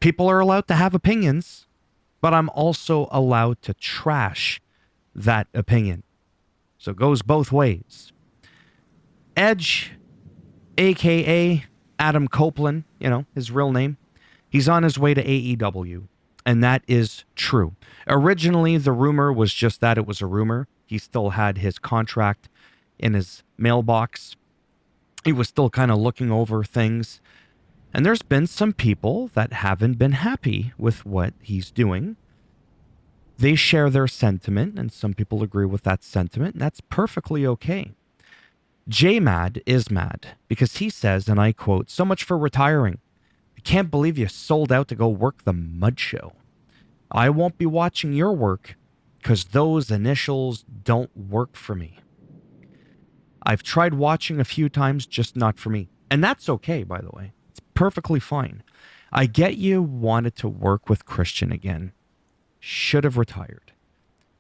People are allowed to have opinions, but I'm also allowed to trash that opinion. So it goes both ways. Edge, AKA Adam Copeland, his real name, he's on his way to AEW. And that is true. Originally, the rumor was just that it was a rumor. He still had his contract in his mailbox. He was still kind of looking over things. And there's been some people that haven't been happy with what he's doing. They share their sentiment, and some people agree with that sentiment, and that's perfectly okay. J-Mad is mad because he says, and I quote, "So much for retiring. I can't believe you sold out to go work the Mud Show. I won't be watching your work because those initials don't work for me. I've tried watching a few times, just not for me." And that's okay, by the way. It's perfectly fine. I get you wanted to work with Christian again. Should have retired.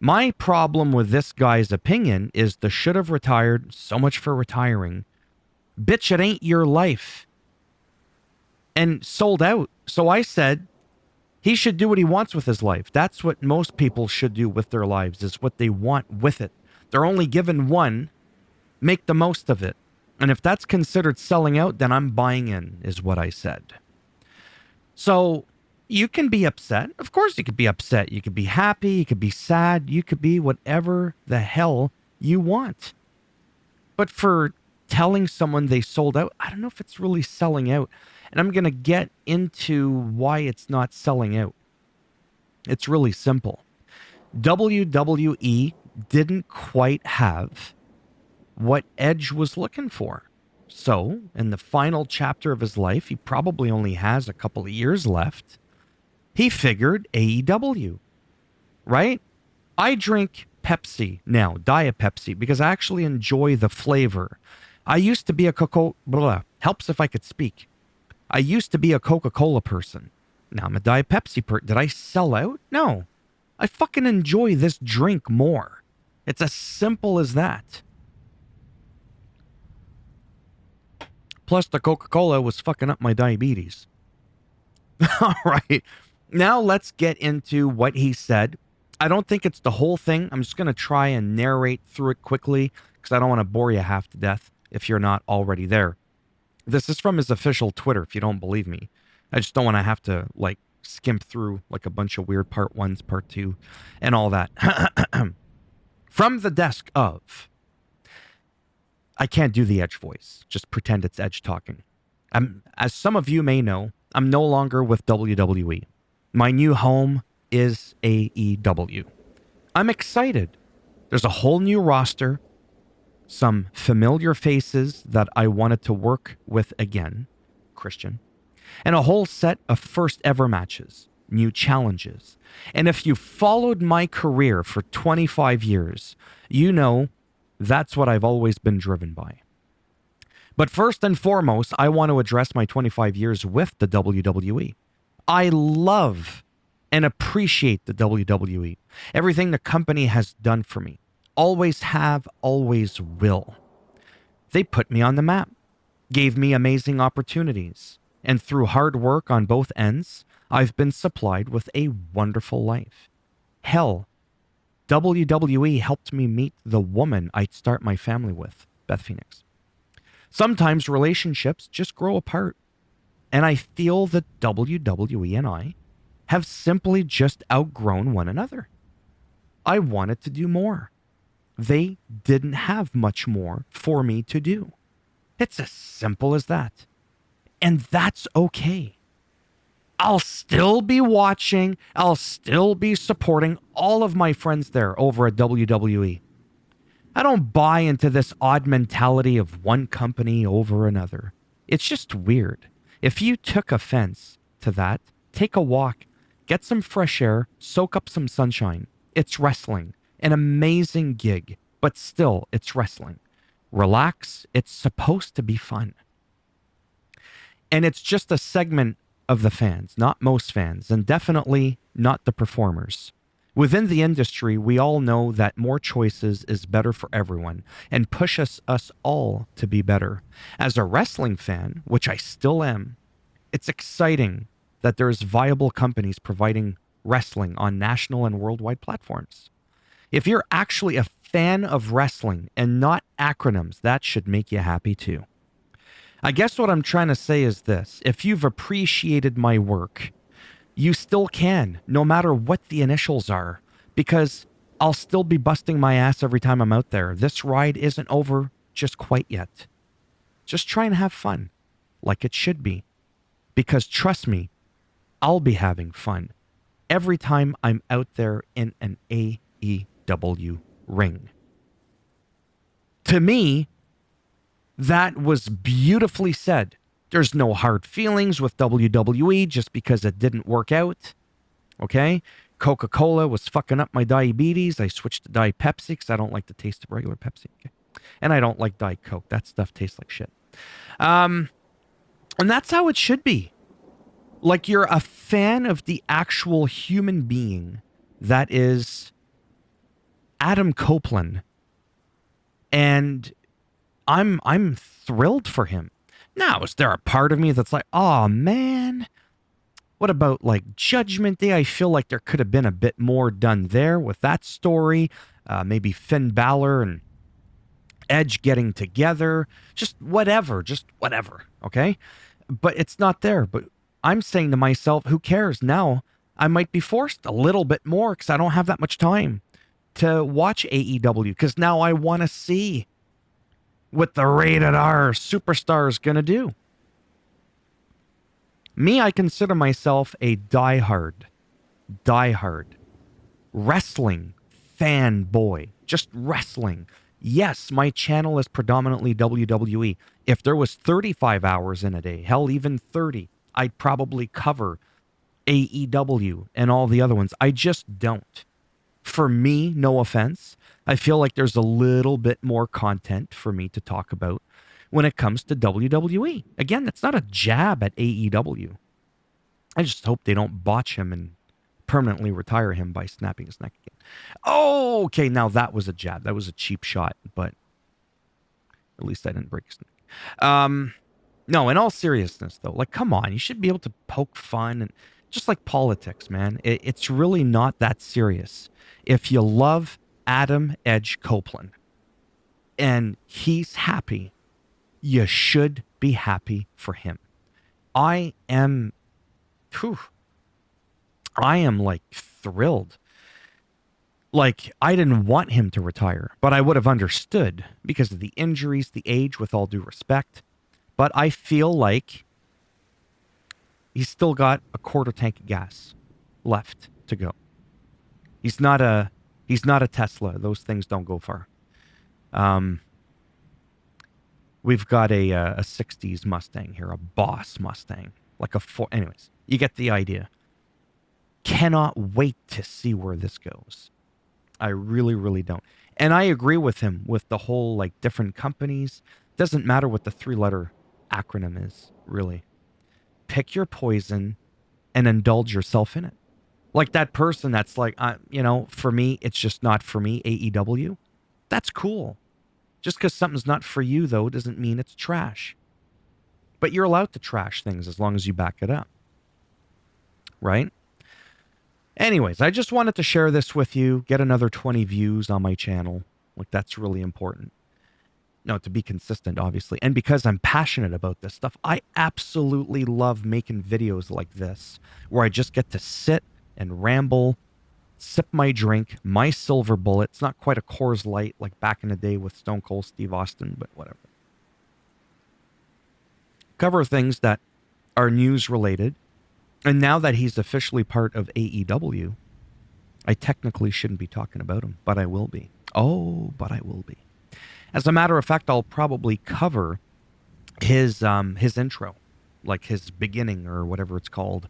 My problem with this guy's opinion is the should have retired, so much for retiring. Bitch, it ain't your life. And sold out. So I said he should do what he wants with his life. That's what most people should do with their lives, is what they want with it. They're only given one. Make the most of it. And if that's considered selling out, then I'm buying in, is what I said. So you can be upset. Of course you could be upset. You could be happy. You could be sad. You could be whatever the hell you want. But for telling someone they sold out, I don't know if it's really selling out. And I'm going to get into why it's not selling out. It's really simple. WWE didn't quite have what Edge was looking for. So, in the final chapter of his life, he probably only has a couple of years left. He figured AEW, right? I drink Pepsi now, Diet Pepsi, because I actually enjoy the flavor. I used to be a helps if I could speak. I used to be a Coca-Cola person. Now I'm a Diet Pepsi person. Did I sell out? No. I fucking enjoy this drink more. It's as simple as that. Plus the Coca-Cola was fucking up my diabetes. All right. Now let's get into what he said. I don't think it's the whole thing. I'm just going to try and narrate through it quickly because I don't want to bore you half to death if you're not already there. This is from his official Twitter, if you don't believe me. I just don't want to have to skimp through a bunch of weird part 1s, part 2, and all that. From the desk of... I can't do the Edge voice. Just pretend it's Edge talking. As some of you may know, I'm no longer with WWE. My new home is AEW. I'm excited. There's a whole new roster, some familiar faces that I wanted to work with again, Christian, and a whole set of first ever matches, new challenges. And if you followed my career for 25 years, you know that's what I've always been driven by. But first and foremost, I want to address my 25 years with the WWE. I love and appreciate the WWE. Everything the company has done for me. Always have, always will. They put me on the map, gave me amazing opportunities, and through hard work on both ends, I've been supplied with a wonderful life. Hell, WWE helped me meet the woman I'd start my family with, Beth Phoenix. Sometimes relationships just grow apart, and I feel that WWE and I have simply just outgrown one another. I wanted to do more. They didn't have much more for me to do. It's as simple as that. And that's okay. I'll still be watching. I'll still be supporting all of my friends there over at WWE. I don't buy into this odd mentality of one company over another. It's just weird. If you took offense to that, take a walk, get some fresh air, soak up some sunshine. It's wrestling. An amazing gig, but still, it's wrestling. Relax. It's supposed to be fun. And it's just a segment of the fans, not most fans, and definitely not the performers. Within the industry, we all know that more choices is better for everyone and pushes us all to be better. As a wrestling fan, which I still am, it's exciting that there's viable companies providing wrestling on national and worldwide platforms. If you're actually a fan of wrestling and not acronyms, that should make you happy too. I guess what I'm trying to say is this. If you've appreciated my work, you still can, no matter what the initials are, because I'll still be busting my ass every time I'm out there. This ride isn't over just quite yet. Just try and have fun, like it should be. Because trust me, I'll be having fun every time I'm out there in an AEW ring. To me, that was beautifully said. There's no hard feelings with WWE just because it didn't work out. Okay? Coca-Cola was fucking up my diabetes. I switched to Diet Pepsi because I don't like the taste of regular Pepsi. Okay? And I don't like Diet Coke. That stuff tastes like shit. And that's how it should be. Like you're a fan of the actual human being that is Adam Copeland. And I'm thrilled for him. Now, is there a part of me that's like, oh man, what about like Judgment Day? I feel like there could have been a bit more done there with that story. Maybe Finn Balor and Edge getting together. Just whatever, okay? But it's not there. But I'm saying to myself, who cares? Now I might be forced a little bit more because I don't have that much time to watch AEW because now I want to see what the rated R superstar is going to do. Me, I consider myself a diehard wrestling fanboy. Just wrestling. Yes, my channel is predominantly WWE. If there was 35 hours in a day, hell, even 30, I'd probably cover AEW and all the other ones. I just don't. For me, no offense, I feel like there's a little bit more content for me to talk about when it comes to WWE. Again, that's not a jab at AEW. I just hope they don't botch him and permanently retire him by snapping his neck again. Oh, okay, now that was a jab. That was a cheap shot, but at least I didn't break his neck. No, in all seriousness, though, like, come on, you should be able to poke fun and just like politics, man. It's really not that serious. If you love Adam Edge Copeland and he's happy, you should be happy for him. I am like thrilled. Like, I didn't want him to retire, but I would have understood because of the injuries, the age, with all due respect. But I feel like he's still got a quarter tank of gas left to go. He's not a Tesla. Those things don't go far. We've got a 60s Mustang here, a Boss Mustang, like a four. Anyways, you get the idea. Cannot wait to see where this goes. I really, really don't. And I agree with him with the whole, like, different companies. Doesn't matter what the 3-letter acronym is, really. Pick your poison and indulge yourself in it. Like that person that's like, for me, it's just not for me, AEW. That's cool. Just because something's not for you, though, doesn't mean it's trash. But you're allowed to trash things as long as you back it up. Right? Anyways, I just wanted to share this with you, get another 20 views on my channel. Like, that's really important. No, to be consistent, obviously. And because I'm passionate about this stuff, I absolutely love making videos like this, where I just get to sit and ramble, sip my drink, my silver bullet. It's not quite a Coors Light like back in the day with Stone Cold Steve Austin, but whatever. Cover things that are news related. And now that he's officially part of AEW, I technically shouldn't be talking about him, but I will be. Oh, but I will be. As a matter of fact, I'll probably cover his intro, like his beginning or whatever it's called,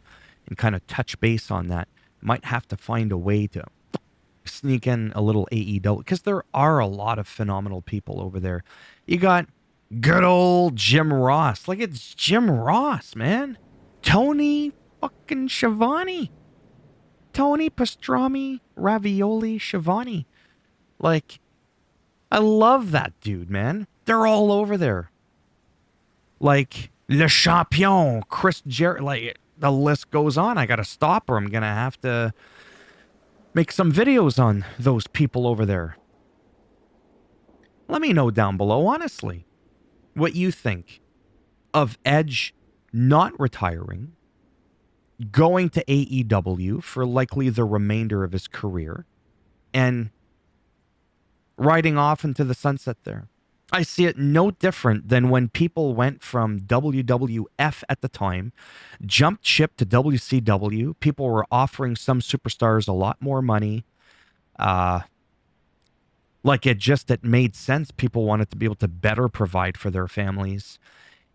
and kind of touch base on that. Might have to find a way to sneak in a little AEW, because there are a lot of phenomenal people over there. You got good old Jim Ross. Like, it's Jim Ross, man. Tony fucking Schiavone. Tony Pastrami Ravioli Schiavone. Like, I love that dude, man. They're all over there. Like, Le Champion, Chris Jarrett. Like, the list goes on. I got to stop or I'm going to have to make some videos on those people over there. Let me know down below, honestly, what you think of Edge not retiring, going to AEW for likely the remainder of his career, and riding off into the sunset there. I see it no different than when people went from WWF at the time, jumped ship to WCW. People were offering some superstars a lot more money. Like it made sense. People wanted to be able to better provide for their families.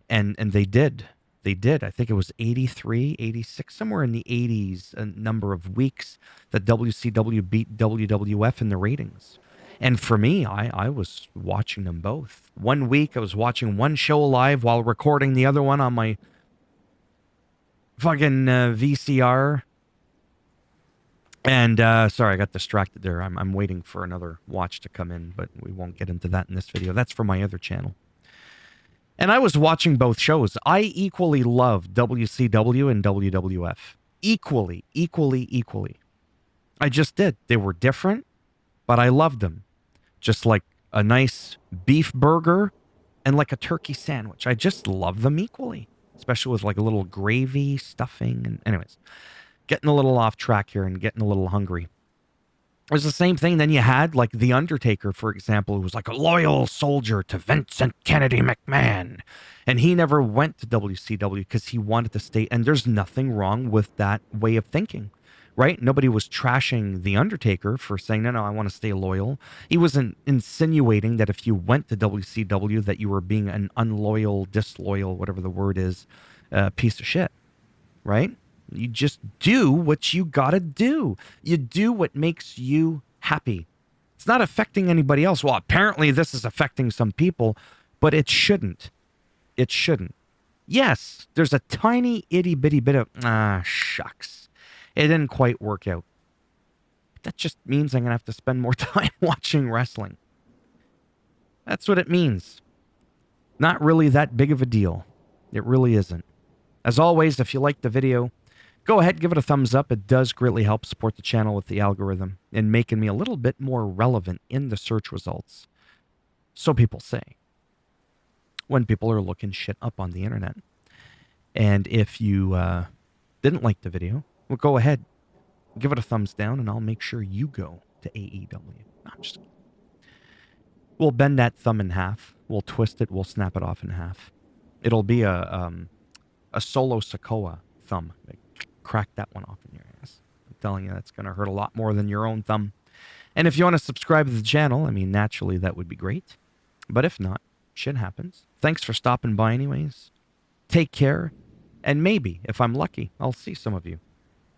And they did. They did. I think it was 83, 86, somewhere in the 80s, a number of weeks that WCW beat WWF in the ratings. And for me, I was watching them both. One week, I was watching one show live while recording the other one on my fucking VCR. And sorry, I got distracted there. I'm waiting for another watch to come in, but we won't get into that in this video. That's for my other channel. And I was watching both shows. I equally loved WCW and WWF. Equally. I just did. They were different, but I loved them. Just like a nice beef burger and like a turkey sandwich. I just love them equally, especially with like a little gravy, stuffing. And anyways, getting a little off track here and getting a little hungry. It was the same thing. Then you had like The Undertaker, for example, who was like a loyal soldier to Vincent Kennedy McMahon. And he never went to WCW because he wanted to stay. And there's nothing wrong with that way of thinking, right? Nobody was trashing The Undertaker for saying, no, I want to stay loyal. He wasn't insinuating that if you went to WCW that you were being an unloyal, disloyal, whatever the word is, piece of shit, right? You just do what you gotta do. You do what makes you happy. It's not affecting anybody else. Well, apparently this is affecting some people, but it shouldn't. It shouldn't. Yes, there's a tiny itty bitty bit of, shucks. It didn't quite work out. That just means I'm gonna have to spend more time watching wrestling. That's what it means. Not really that big of a deal. It really isn't. As always, if you liked the video, go ahead, give it a thumbs up. It does greatly help support the channel with the algorithm and making me a little bit more relevant in the search results. So people say, when people are looking shit up on the internet. And if you didn't like the video, well, go ahead, give it a thumbs down, and I'll make sure you go to AEW. No, I'm just kidding. We'll bend that thumb in half. We'll twist it. We'll snap it off in half. It'll be a solo Sokoa thumb. Crack that one off in your ass. I'm telling you, that's going to hurt a lot more than your own thumb. And if you want to subscribe to the channel, I mean, naturally, that would be great. But if not, shit happens. Thanks for stopping by anyways. Take care. And maybe, if I'm lucky, I'll see some of you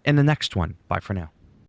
in the next one. Bye for now.